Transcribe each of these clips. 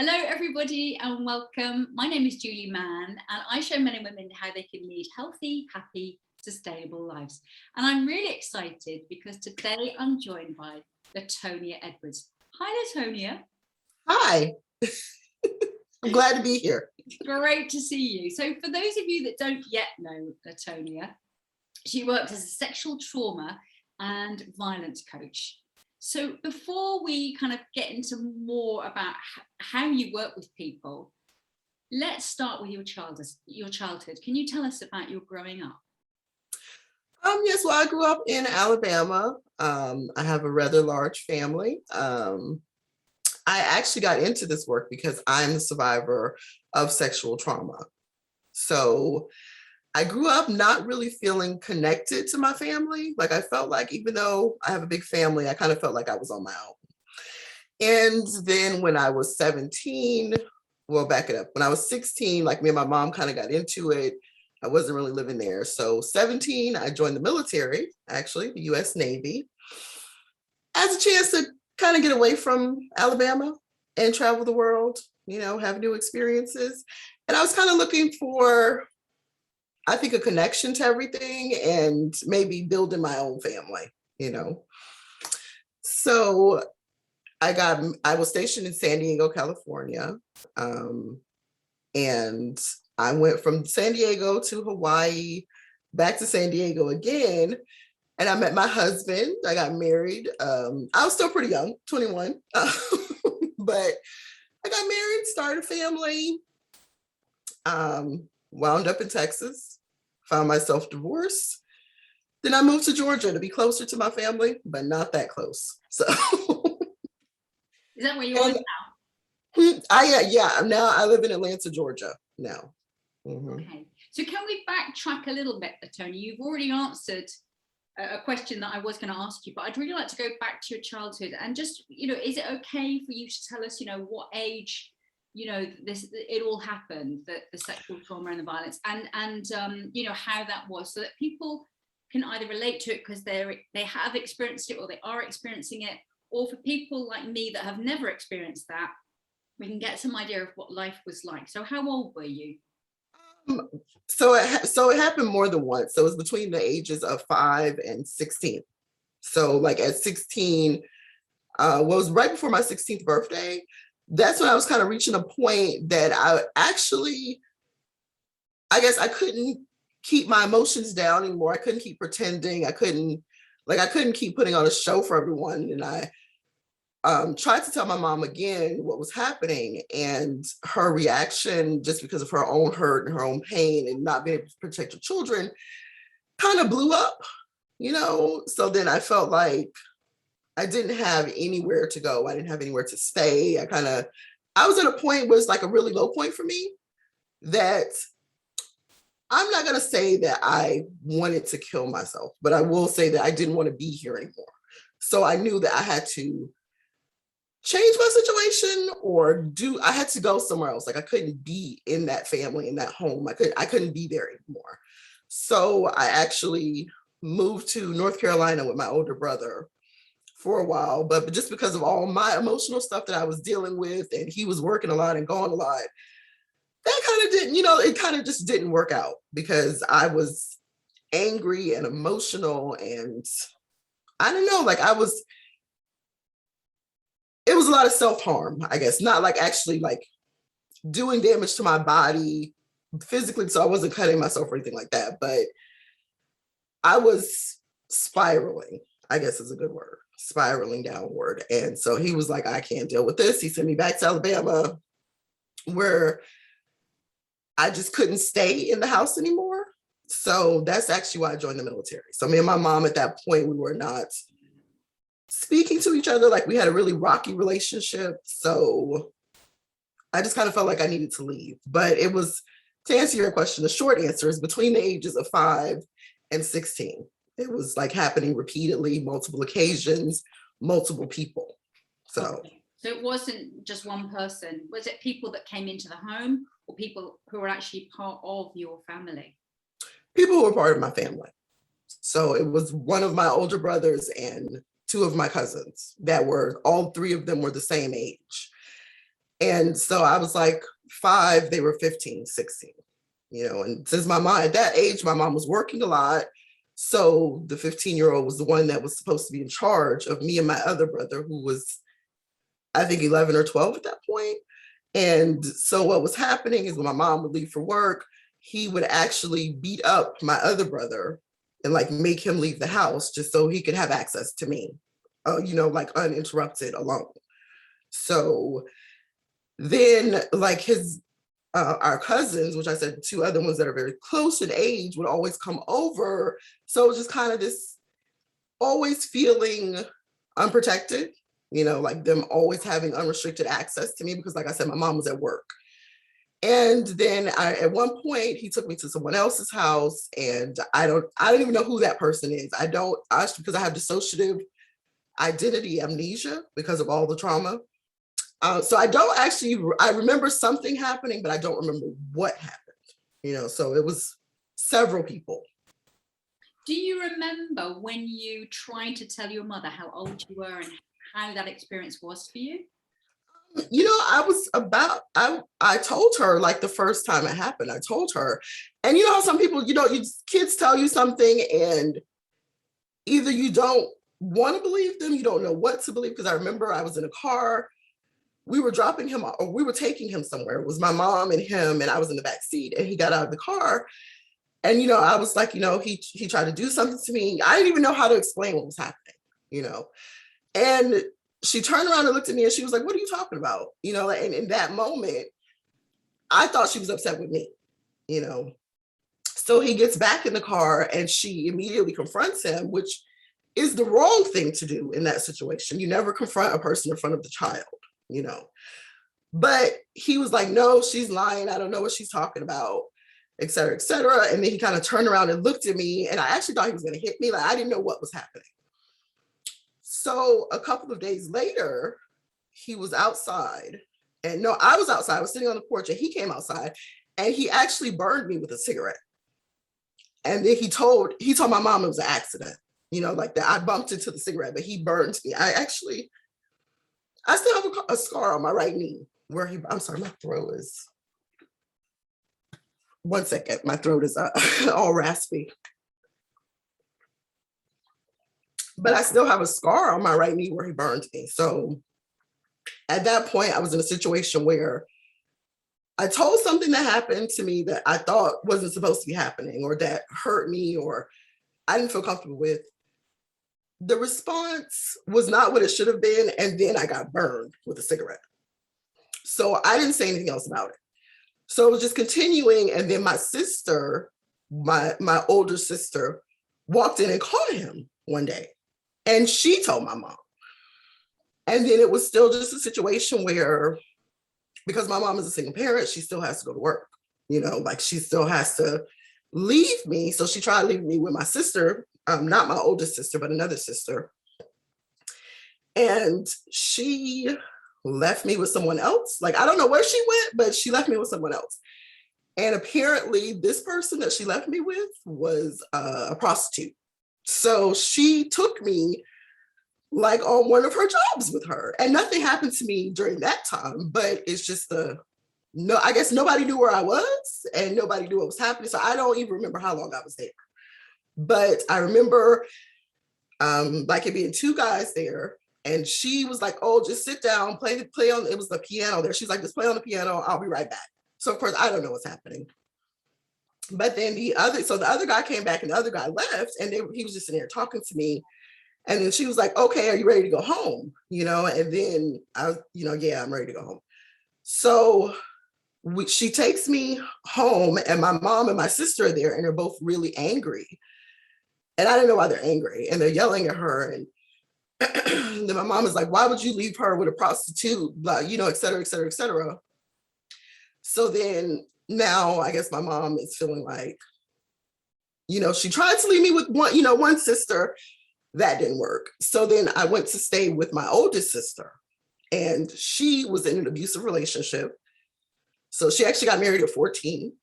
Hello, everybody, and welcome. My name is Julie Mann, and I show men and women how they can lead healthy, happy, sustainable lives. And I'm really excited because today I'm joined by Latonia Edwards. Hi, Latonia. Hi, I'm glad to be here. Great to see you. So for those of you that don't yet know Latonia, she works as a sexual trauma and violence coach. So before we kind of get into more about how you work with people, let's start with your childhood. Can you tell us about your growing up? Yes, well, I grew up in Alabama. I have a rather large family. I actually got into this work because I'm a survivor of sexual trauma. So I grew up not really feeling connected to my family. Like I felt like even though I have a big family, I kind of felt like I was on my own. And then when I was 17, well, back it up. When I was 16, like me and my mom kind of got into it. I wasn't really living there. So 17, I joined the military, actually, the US Navy, as a chance to kind of get away from Alabama and travel the world, have new experiences. And I was kind of looking for, I think, a connection to everything and maybe building my own family. So I was stationed in San Diego, California. And I went from San Diego to Hawaii, back to San Diego again. And I met my husband. I got married. I was still pretty young, 21. But I got married, started a family, wound up in Texas, found myself divorced. Then I moved to Georgia to be closer to my family, but not that close. So is that where you are now? Yeah, now I live in Atlanta, Georgia now. Mm-hmm. Okay. So can we backtrack a little bit, Tony? You've already answered a question that I was going to ask you, but I'd really like to go back to your childhood and just, is it okay for you to tell us, what age, it all happened, the sexual trauma and the violence, and how that was, so that people can either relate to it because they have experienced it or they are experiencing it, or for people like me that have never experienced that, we can get some idea of what life was like. So how old were you? So it happened more than once. So it was between the ages of 5 and 16. So like at 16, it was right before my 16th birthday. That's when I was kind of reaching a point that I guess I couldn't keep my emotions down anymore. I couldn't keep pretending. I couldn't keep putting on a show for everyone. And I tried to tell my mom again what was happening, and her reaction, just because of her own hurt and her own pain and not being able to protect her children, kind of blew up, So then I felt like I didn't have anywhere to go. I didn't have anywhere to stay. I was at a point where it's like a really low point for me that I'm not going to say that I wanted to kill myself, but I will say that I didn't want to be here anymore. So I knew that I had to change my situation I had to go somewhere else. Like I couldn't be in that family, in that home. I couldn't be there anymore. So I actually moved to North Carolina with my older brother for a while, but just because of all my emotional stuff that I was dealing with, and he was working a lot and gone a lot, that kind of didn't, it kind of just didn't work out because I was angry and emotional, and I don't know, it was a lot of self-harm, I guess, not like actually like doing damage to my body physically. So I wasn't cutting myself or anything like that, but I was spiraling, I guess is a good word, spiraling downward. And so he was like, I can't deal with this. He sent me back to Alabama, where I just couldn't stay in the house anymore. So that's actually why I joined the military. So me and my mom at that point, we were not speaking to each other. Like we had a really rocky relationship. So I just kind of felt like I needed to leave. But it was, to answer your question, the short answer is between the ages of 5 and 16. It was like happening repeatedly, multiple occasions, multiple people. So. Okay. So it wasn't just one person. Was it people that came into the home, or people who were actually part of your family? People who were part of my family. So it was one of my older brothers and 2 of my cousins that were, all 3 of them were the same age. And so I was like 5, they were 15, 16, and since my mom at that age, my mom was working a lot. So the 15-year-old was the one that was supposed to be in charge of me and my other brother, who was, I think, 11 or 12 at that point. And so what was happening is when my mom would leave for work, he would actually beat up my other brother and like make him leave the house just so he could have access to me, like uninterrupted alone. So then like our cousins, which I said 2 other ones that are very close in age, would always come over. So it was just kind of this always feeling unprotected, like them always having unrestricted access to me because, like I said, my mom was at work. And then at one point he took me to someone else's house, and I don't even know who that person is. Because I have dissociative identity amnesia because of all the trauma. So I remember something happening, but I don't remember what happened, so it was several people. Do you remember when you tried to tell your mother how old you were and how that experience was for you? I told her like the first time it happened, I told her. And how some people, kids tell you something and either you don't want to believe them, you don't know what to believe. Because I remember I was in a car, we were dropping him or we were taking him somewhere. It was my mom and him, and I was in the back seat, and he got out of the car. And, I was like, he tried to do something to me. I didn't even know how to explain what was happening, and she turned around and looked at me and she was like, what are you talking about? And in that moment, I thought she was upset with me, So he gets back in the car and she immediately confronts him, which is the wrong thing to do in that situation. You never confront a person in front of the child, But he was like, no, she's lying. I don't know what she's talking about, et cetera, et cetera. And then he kind of turned around and looked at me, and I actually thought he was going to hit me. Like, I didn't know what was happening. So a couple of days later, he was outside, and no, I was outside. I was sitting on the porch, and he came outside, and he actually burned me with a cigarette. And then he told my mom it was an accident, like that I bumped into the cigarette, but he burned me. I still have a scar on my right knee where I'm sorry, my throat is, one second, my throat is all raspy. But I still have a scar on my right knee where he burned me. So at that point, I was in a situation where I told something that happened to me that I thought wasn't supposed to be happening, or that hurt me, or I didn't feel comfortable with. The response was not what it should have been. And then I got burned with a cigarette. So I didn't say anything else about it. So it was just continuing. And then my sister, my older sister, walked in and caught him one day. And she told my mom. And then it was still just a situation where, because my mom is a single parent, she still has to go to work, like she still has to leave me. So she tried leaving me with my sister, not my oldest sister, but another sister. And she left me with someone else. Like, I don't know where she went, but she left me with someone else. And apparently this person that she left me with was a prostitute. So she took me like on one of her jobs with her, and nothing happened to me during that time, but it's just I guess nobody knew where I was and nobody knew what was happening. So I don't even remember how long I was there, but I remember like it being 2 guys there, and she was like, oh, just sit down, play on, it was the piano there. She's like, just play on the piano, I'll be right back. So of course I don't know what's happening. But then the other guy came back and the other guy left, and he was just sitting there talking to me. And then she was like, okay, are you ready to go home? And then I was, yeah, I'm ready to go home. So she takes me home, and my mom and my sister are there, and they're both really angry. And I didn't know why they're angry, and they're yelling at her. And then my mom is like, why would you leave her with a prostitute? Blah, et cetera, et cetera, et cetera. So then now I guess my mom is feeling like, she tried to leave me with one sister. That didn't work. So then I went to stay with my oldest sister, and she was in an abusive relationship. So she actually got married at 14.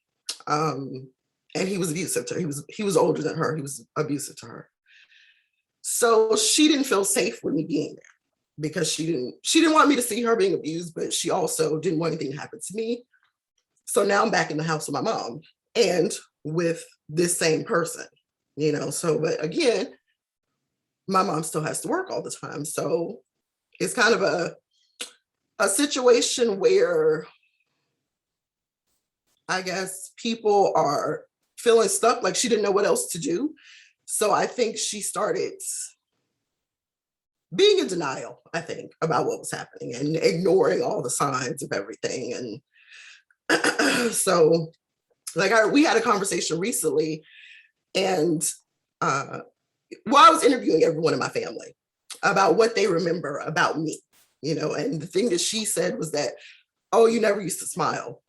And he was abusive to her. He was older than her. He was abusive to her. So she didn't feel safe with me being there. because she didn't want me to see her being abused, but she also didn't want anything to happen to me. So now I'm back in the house with my mom and with this same person, so, but again, my mom still has to work all the time. So it's kind of a situation where I guess people are feeling stuck, like she didn't know what else to do. So I think she started being in denial, I think, about what was happening and ignoring all the signs of everything. And so like we had a conversation recently, and I was interviewing everyone in my family about what they remember about me, and the thing that she said was that, oh, you never used to smile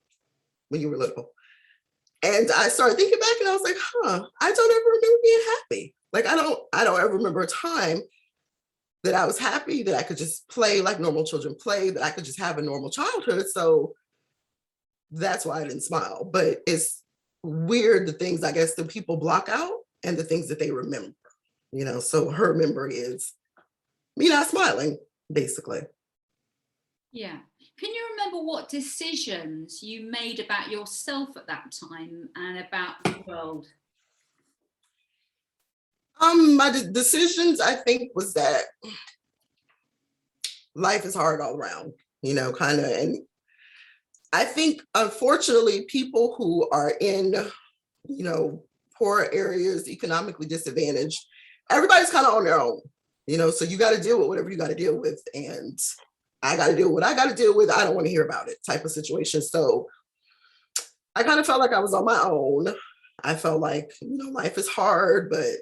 when you were little. And I started thinking back and I was like, I don't ever remember being happy. Like, I don't ever remember a time that I was happy, that I could just play like normal children play, that I could just have a normal childhood. So that's why I didn't smile. But it's weird, the things I guess that people block out and the things that they remember, so her memory is me not smiling, basically. Yeah. Can you remember what decisions you made about yourself at that time and about the world? My decisions, I think, was that life is hard all around, kind of. And I think, unfortunately, people who are in, poor areas, economically disadvantaged, everybody's kind of on their own, so you got to deal with whatever you got to deal with. And I got to deal with what I got to deal with. I don't want to hear about it type of situation. So I kind of felt like I was on my own. I felt like, life is hard, but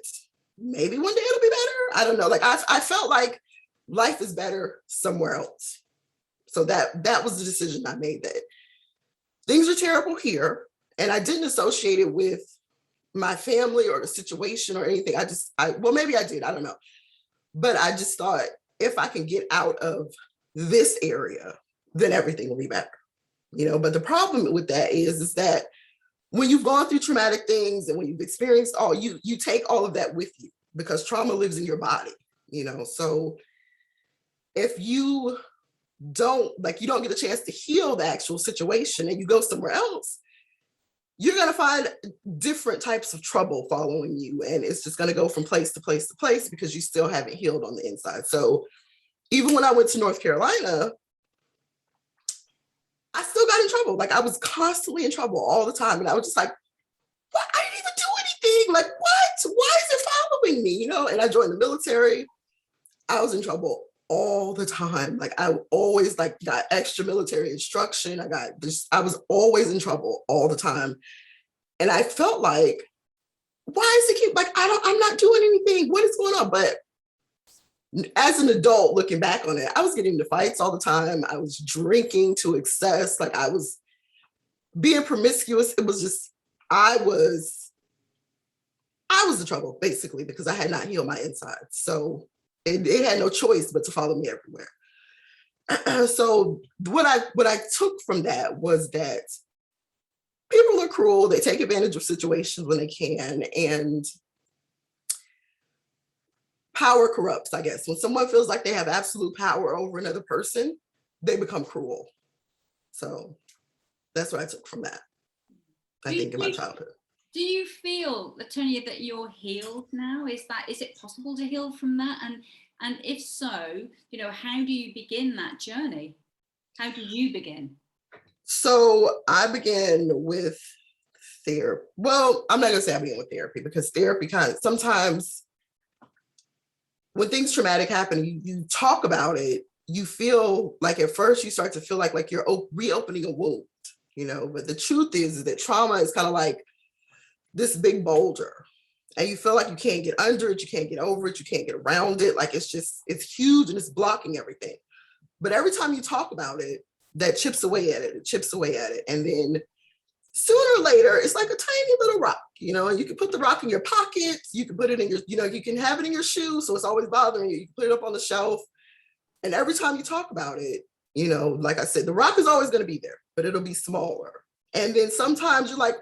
maybe one day it'll be better. I don't know. Like I felt like life is better somewhere else. So that was the decision I made, that things are terrible here. And I didn't associate it with my family or the situation or anything. Well, maybe I did. I don't know. But I just thought, if I can get out of this area, then everything will be better. But the problem with that is that when you've gone through traumatic things and when you've experienced you take all of that with you, because trauma lives in your body, so if you don't get a chance to heal the actual situation and you go somewhere else, you're going to find different types of trouble following you. And it's just going to go from place to place to place because you still haven't healed on the inside. So even when I went to North Carolina, I still got in trouble. Like, I was constantly in trouble all the time. And I was just like, what? I didn't even do anything. Like, what? Why is it following me? And I joined the military. I was in trouble all the time. Like, I always got extra military instruction. I was always in trouble all the time. And I felt like, why is it I'm not doing anything. What is going on? But as an adult, looking back on it, I was getting into fights all the time. I was drinking to excess. Like, I was being promiscuous. It was just, I was the trouble, basically, because I had not healed my inside. So it had no choice but to follow me everywhere. So what I took from that was that people are cruel. They take advantage of situations when they can, and power corrupts, I guess. When someone feels like they have absolute power over another person, they become cruel. So that's what I took from that, in my childhood. Do you feel, Latonia, that you're healed now? Is it possible to heal from that? And if so, how do you begin that journey? How do you begin? So I began with therapy. Well, I'm not going to say I began with therapy, because therapy sometimes when things traumatic happen, you talk about it, you feel like at first you start to feel like you're reopening a wound, but the truth is that trauma is kind of like this big boulder, and you feel like you can't get under it, you can't get over it, you can't get around it. Like, it's huge and it's blocking everything. But every time you talk about it, that chips away at it. And then sooner or later, it's like a tiny little rock, and you can put the rock in your pocket, you can put it in your, you can have it in your shoe, so it's always bothering you. You can put it up on the shelf. And every time you talk about it, like I said, the rock is always going to be there, but it'll be smaller. And then sometimes you're like,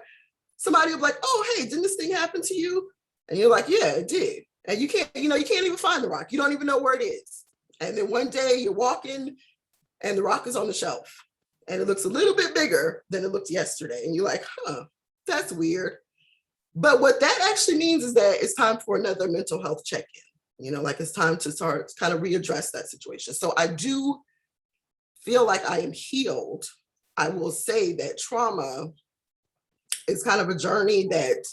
somebody will be like, oh, hey, didn't this thing happen to you? And you're like, yeah, it did. And you can't even find the rock. You don't even know where it is. And then one day you're walking and the rock is on the shelf and it looks a little bit bigger than it looked yesterday. And you're like, that's weird. But what that actually means is that it's time for another mental health check-in. Like it's time to start kind of readdress that situation. So I do feel like I am healed. I will say that trauma is kind of a journey that,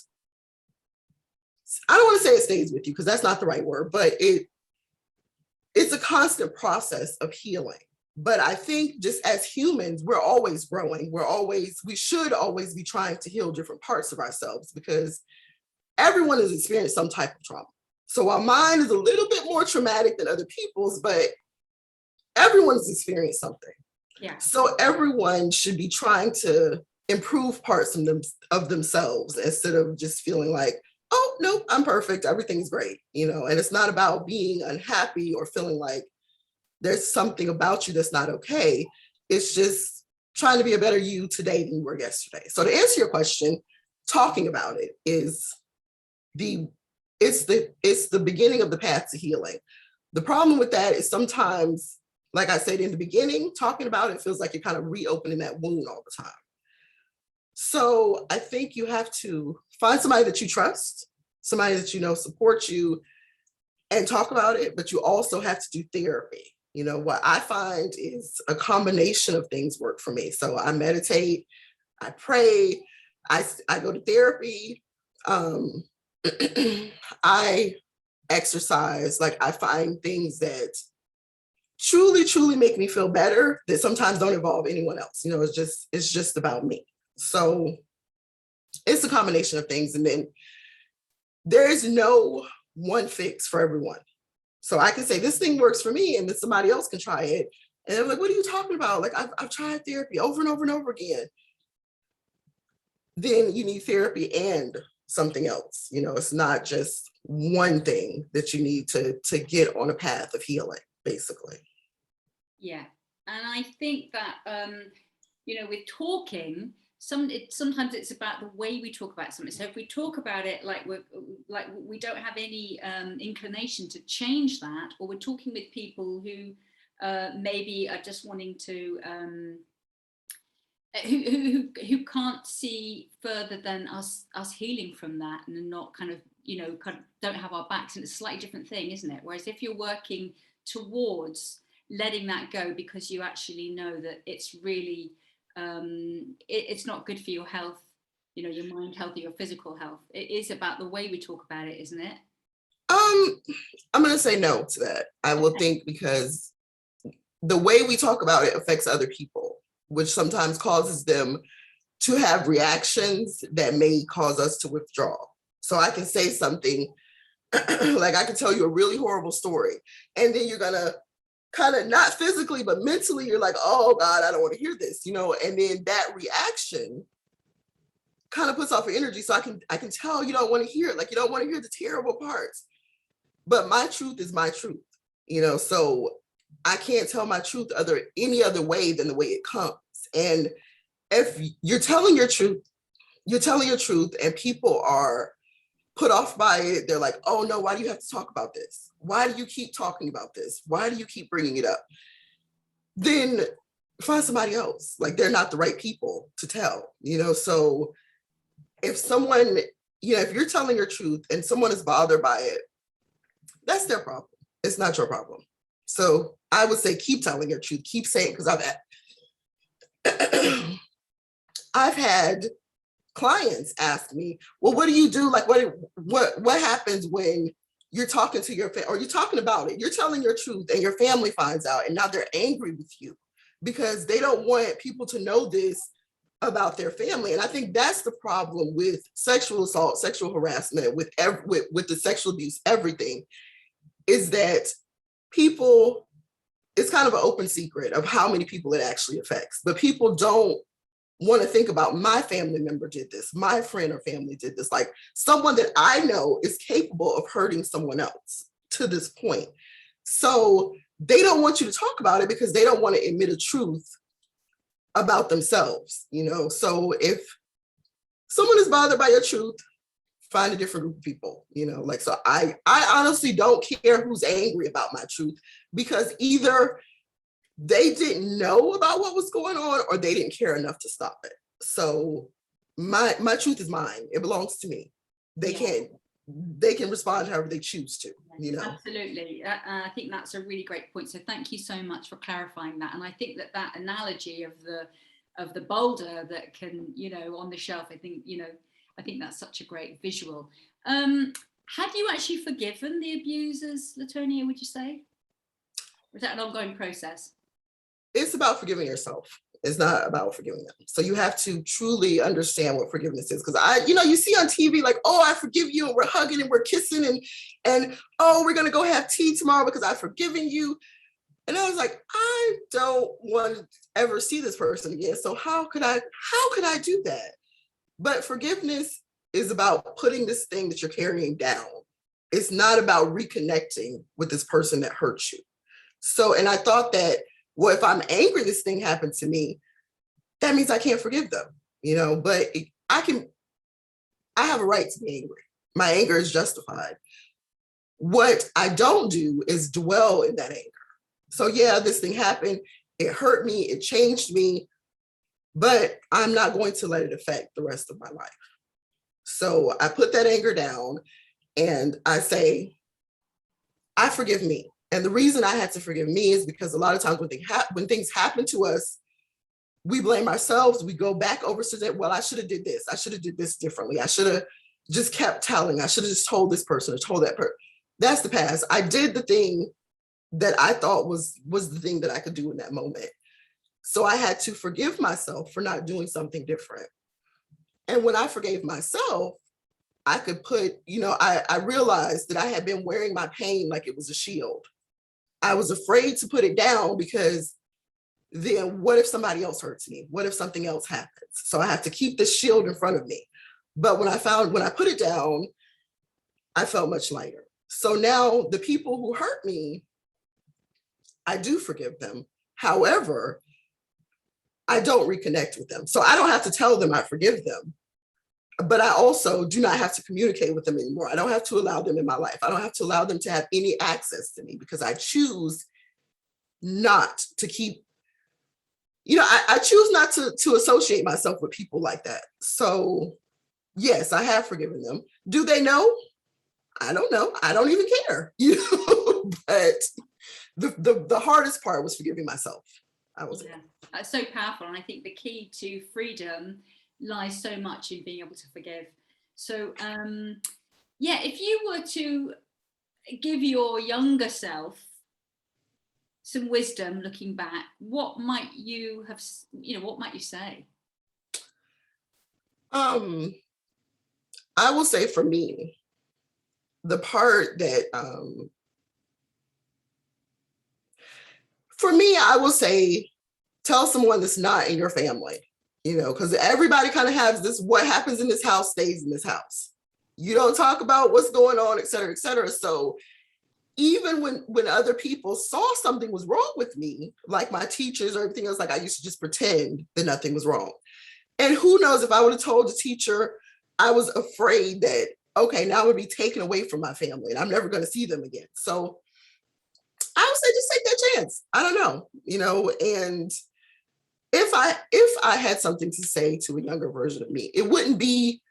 I don't want to say it stays with you because that's not the right word, but it's a constant process of healing. But I think just as humans, we're always growing. We should always be trying to heal different parts of ourselves because everyone has experienced some type of trauma. So while mine is a little bit more traumatic than other people's, but everyone's experienced something. Yeah. So everyone should be trying to improve parts of themselves instead of just feeling like, oh, no, I'm perfect. Everything's great. And it's not about being unhappy or feeling like there's something about you that's not okay. It's just trying to be a better you today than you were yesterday. So to answer your question, talking about it is it's the beginning of the path to healing. The problem with that is sometimes, like I said in the beginning, talking about it feels like you're kind of reopening that wound all the time. So I think you have to find somebody that you trust, somebody that supports you, and talk about it, but you also have to do therapy. What I find is a combination of things work for me. So I meditate, I pray, I go to therapy, I exercise. Like I find things that truly, truly make me feel better that sometimes don't involve anyone else. It's just about me. So it's a combination of things. And then there is no one fix for everyone. So I can say this thing works for me and then somebody else can try it. And they're like, what are you talking about? Like I've tried therapy over and over and over again. Then you need therapy and something else. It's not just one thing that you need to get on a path of healing, basically. Yeah. And I think that, with talking, sometimes it's about the way we talk about something. So if we talk about it like we don't have any inclination to change that, or we're talking with people who maybe are just wanting to who can't see further than us healing from that, and not kind of don't have our backs, and it's a slightly different thing, isn't it? Whereas if you're working towards letting that go because you actually know that it's really it's not good for your health, your mind health or your physical health. It is about the way we talk about it, isn't it? I'm going to say no to that. I will think because the way we talk about it affects other people, which sometimes causes them to have reactions that may cause us to withdraw. So I can say something like I can tell you a really horrible story, and then you're going to kind of not physically, but mentally, you're like, oh God, I don't want to hear this, and then that reaction kind of puts off your energy. So I can tell you don't want to hear it. Like you don't want to hear the terrible parts, but my truth is my truth, so I can't tell my truth any other way than the way it comes. And if you're telling your truth, and people are put off by it. They're like, oh no, why do you have to talk about this? Why do you keep talking about this? Why do you keep bringing it up? Then find somebody else. Like they're not the right people to tell, so if someone, if you're telling your truth and someone is bothered by it, that's their problem. It's not your problem. So I would say keep telling your truth, keep saying, because I've had clients ask me, well, what do you do? Like what happens when you're talking to your family, or you're talking about it, you're telling your truth and your family finds out, and now they're angry with you because they don't want people to know this about their family. And I think that's the problem with sexual assault, sexual harassment, with the sexual abuse, everything, is that people, it's kind of an open secret of how many people it actually affects, but people don't want to think about my family member did this, my friend or family did this, like someone that I know is capable of hurting someone else to this point. So they don't want you to talk about it because they don't want to admit a truth about themselves, So if someone is bothered by your truth, find a different group of people, like, so I honestly don't care who's angry about my truth, because either they didn't know about what was going on or they didn't care enough to stop it. So my truth is mine. It belongs to me. They can respond however they choose to, Absolutely. I think that's a really great point. So thank you so much for clarifying that. And I think that analogy of the boulder that can, on the shelf, I think that's such a great visual. Have you actually forgiven the abusers, Latonia, would you say? Or is that an ongoing process? It's about forgiving yourself. It's not about forgiving them. So you have to truly understand what forgiveness is. Because you see on TV, like, oh, I forgive you, and we're hugging and we're kissing, and oh, we're gonna go have tea tomorrow because I've forgiven you. And I was like, I don't want to ever see this person again. So how could I do that? But forgiveness is about putting this thing that you're carrying down. It's not about reconnecting with this person that hurt you. So, and I thought that, well, if I'm angry, this thing happened to me, that means I can't forgive them, but I have a right to be angry. My anger is justified. What I don't do is dwell in that anger. So yeah, this thing happened. It hurt me. It changed me, but I'm not going to let it affect the rest of my life. So I put that anger down and I say, I forgive me. And the reason I had to forgive me is because a lot of times when things happen to us, we blame ourselves. We go back over to that. Well, I should have did this. I should have did this differently. I should have just kept telling. I should have just told this person or told that person. That's the past. I did the thing that I thought was the thing that I could do in that moment. So I had to forgive myself for not doing something different. And when I forgave myself, I could put, I realized that I had been wearing my pain like it was a shield. I was afraid to put it down because then what if somebody else hurts me? What if something else happens? So I have to keep this shield in front of me. But when I put it down, I felt much lighter. So now the people who hurt me, I do forgive them. However, I don't reconnect with them. So I don't have to tell them I forgive them, but I also do not have to communicate with them anymore. I don't have to allow them in my life. I don't have to allow them to have any access to me because I choose not to keep, I choose not to associate myself with people like that. So yes, I have forgiven them. Do they know? I don't know. I don't even care, but the hardest part was forgiving myself. I was That's so powerful. And I think the key to freedom lies so much in being able to forgive. So if you were to give your younger self some wisdom looking back, what might you have, what might you say? I will say for me, the part that for me, I will say, tell someone that's not in your family, because everybody kind of has this, what happens in this house stays in this house. You don't talk about what's going on, et cetera, et cetera. So even when other people saw something was wrong with me, like my teachers or everything else, like I used to just pretend that nothing was wrong. And who knows, if I would have told the teacher, I was afraid that, okay, now I would be taken away from my family and I'm never going to see them again. So I would say, just take that chance. I don't know, and if I had something to say to a younger version of me, it wouldn't be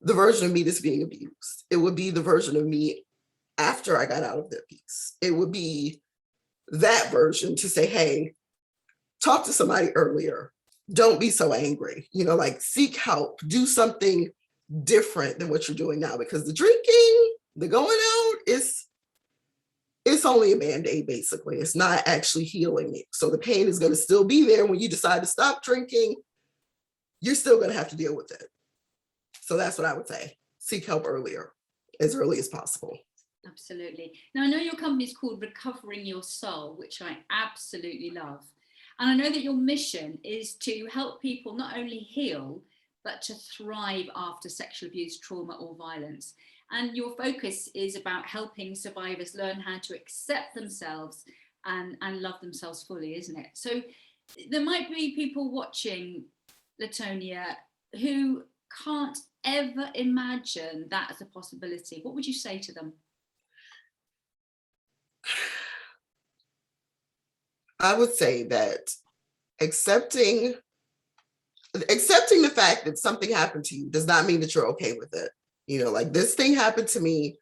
the version of me that's being abused. It would be the version of me after I got out of the abuse. It would be that version to say, hey, talk to somebody earlier. Don't be so angry, like seek help, do something different than what you're doing now, because the drinking, the going out, it's only a Band-Aid, basically. It's not actually healing you. So the pain is going to still be there when you decide to stop drinking. You're still going to have to deal with it. So that's what I would say. Seek help earlier, as early as possible. Absolutely. Now, I know your company is called Recovering Your Soul, which I absolutely love. And I know that your mission is to help people not only heal, but to thrive after sexual abuse, trauma, or violence. And your focus is about helping survivors learn how to accept themselves and love themselves fully, isn't it? So there might be people watching, Latonia, who can't ever imagine that as a possibility, what would you say to them? I would say that accepting the fact that something happened to you does not mean that you're okay with it. You know, like, this thing happened to me.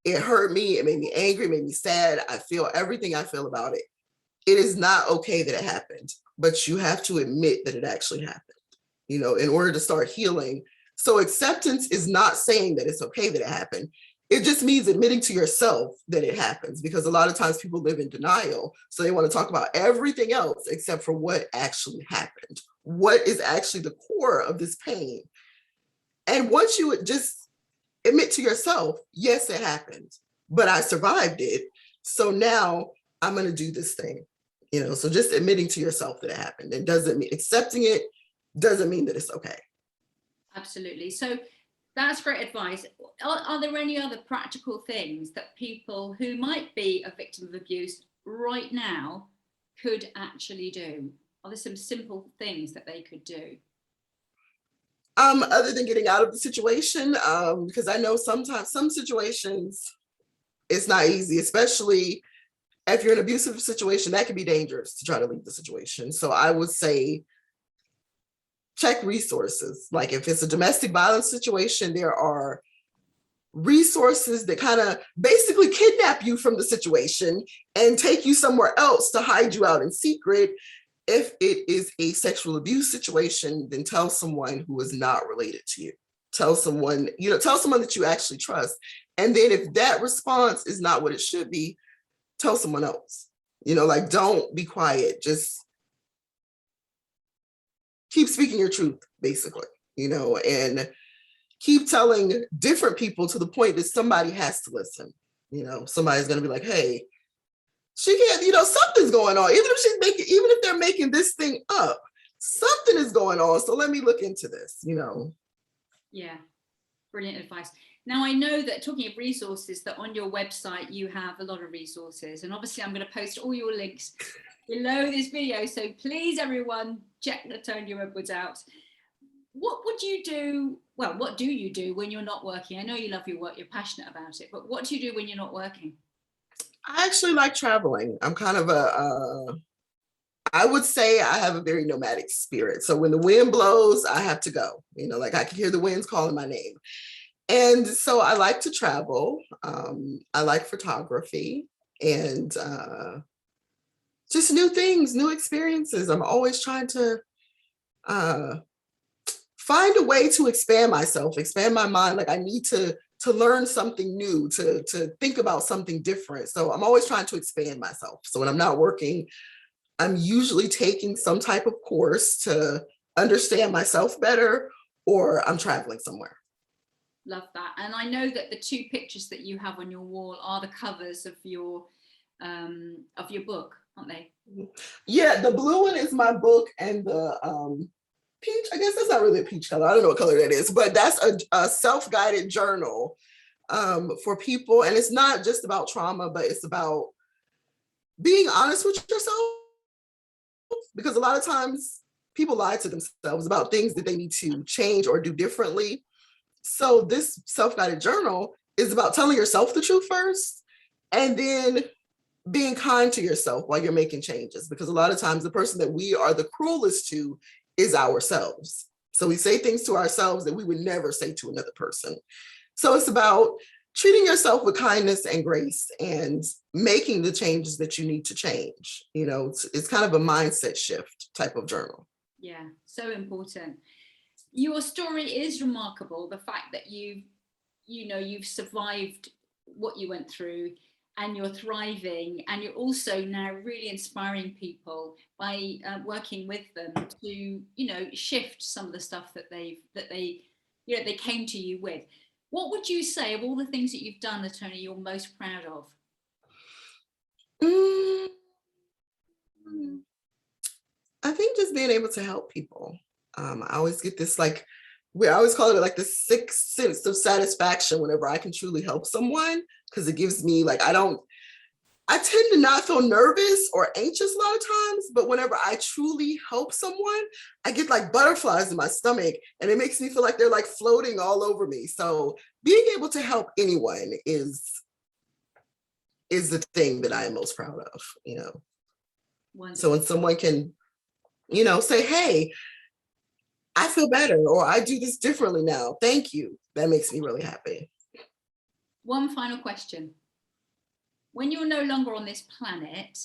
It hurt me. It made me angry, it made me sad. I feel everything I feel about it. It is not okay that it happened, but you have to admit that it actually happened, you know, in order to start healing. So acceptance is not saying that it's okay that it happened. It just means admitting to yourself that it happens, because a lot of times people live in denial. So they want to talk about everything else except for what actually happened. What is actually the core of this pain? And once you just admit to yourself, yes, it happened, but I survived it. So now I'm going to do this thing, you know. So just admitting to yourself that it happened, it doesn't mean accepting it doesn't mean that it's okay. Absolutely. So that's great advice. Are there any other practical things that people who might be a victim of abuse right now could actually do? Are there some simple things that they could do? Other than getting out of the situation, because I know sometimes some situations it's not easy, especially if you're in an abusive situation, that can be dangerous to try to leave the situation. So I would say check resources. Like, if it's a domestic violence situation, there are resources that kind of basically kidnap you from the situation and take you somewhere else to hide you out in secret. If it is a sexual abuse situation, then tell someone who is not related to you. Tell someone, you know, tell someone that you actually trust. And then if that response is not what it should be, tell someone else. You know, like, don't be quiet. Just keep speaking your truth, basically, you know, and keep telling different people to the point that somebody has to listen. You know, somebody's going to be like, hey, she can't, you know, something's going on. Even if they're making this thing up, something is going on. So let me look into this, you know. Yeah, brilliant advice. Now, I know that, talking of resources, that on your website you have a lot of resources, and obviously I'm going to post all your links below this video. So please, everyone, check Latonia Edwards out. What would you do? Well, what do you do when you're not working? I know you love your work, you're passionate about it, but what do you do when you're not working? I actually like traveling. I'm kind of I would say I have a very nomadic spirit. So when the wind blows, I have to go. You know, like, I can hear the winds calling my name. And so I like to travel. I like photography and just new things, new experiences. I'm always trying to find a way to expand myself, expand my mind. Like, I need to learn something new, to think about something different. So I'm always trying to expand myself. So when I'm not working, I'm usually taking some type of course to understand myself better, or I'm traveling somewhere. Love that. And I know that the two pictures that you have on your wall are the covers of your book, aren't they? Yeah, the blue one is my book, and the peach, I guess that's not really a peach color. I don't know what color that is, but that's a self-guided journal for people. And it's not just about trauma, but it's about being honest with yourself, because a lot of times people lie to themselves about things that they need to change or do differently. So this self-guided journal is about telling yourself the truth first, and then being kind to yourself while you're making changes, because a lot of times the person that we are the cruelest to is ourselves. So we say things to ourselves that we would never say to another person. So it's about treating yourself with kindness and grace and making the changes that you need to change. You know, it's kind of a mindset shift type of journal. Yeah, so important. Your story is remarkable. The fact that you've survived what you went through, and you're thriving, and you're also now really inspiring people by working with them to, you know, shift some of the stuff that they came to you with. What would you say, of all the things that you've done, Latonia, you're most proud of? Mm, I think just being able to help people. I always get this, like, we always call it like the sixth sense of satisfaction whenever I can truly help someone, because it gives me, like, I don't I tend to not feel nervous or anxious a lot of times, but whenever I truly help someone, I get like butterflies in my stomach and it makes me feel like they're like floating all over me. So being able to help anyone is the thing that I am most proud of, you know. Wonderful. So when someone can, you know, say, hey, I feel better, or I do this differently now, thank you, that makes me really happy. One final question. When you're no longer on this planet,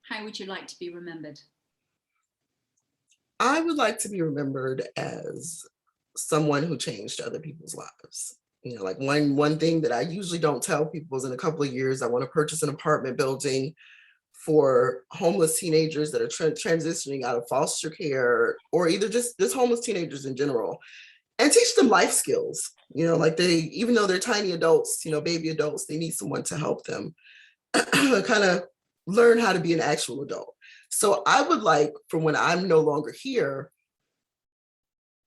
how would you like to be remembered? I would like to be remembered as someone who changed other people's lives. You know, like one thing that I usually don't tell people is in a couple of years, I want to purchase an apartment building for homeless teenagers that are transitioning out of foster care, or either just homeless teenagers in general, and teach them life skills. You know, like they, even though they're tiny adults, you know, baby adults, they need someone to help them kind of learn how to be an actual adult. So I would like, for when I'm no longer here,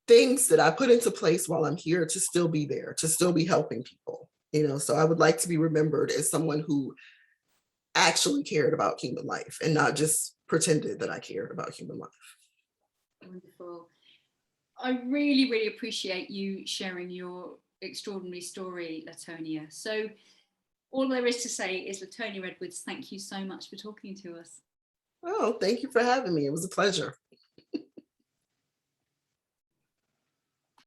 things that I put into place while I'm here to still be there, to still be helping people, you know. So I would like to be remembered as someone who actually cared about human life and not just pretended that I cared about human life. Wonderful. I really, really appreciate you sharing your extraordinary story, Latonia. So all there is to say is, Latonia Edwards, thank you so much for talking to us. Oh, thank you for having me. It was a pleasure.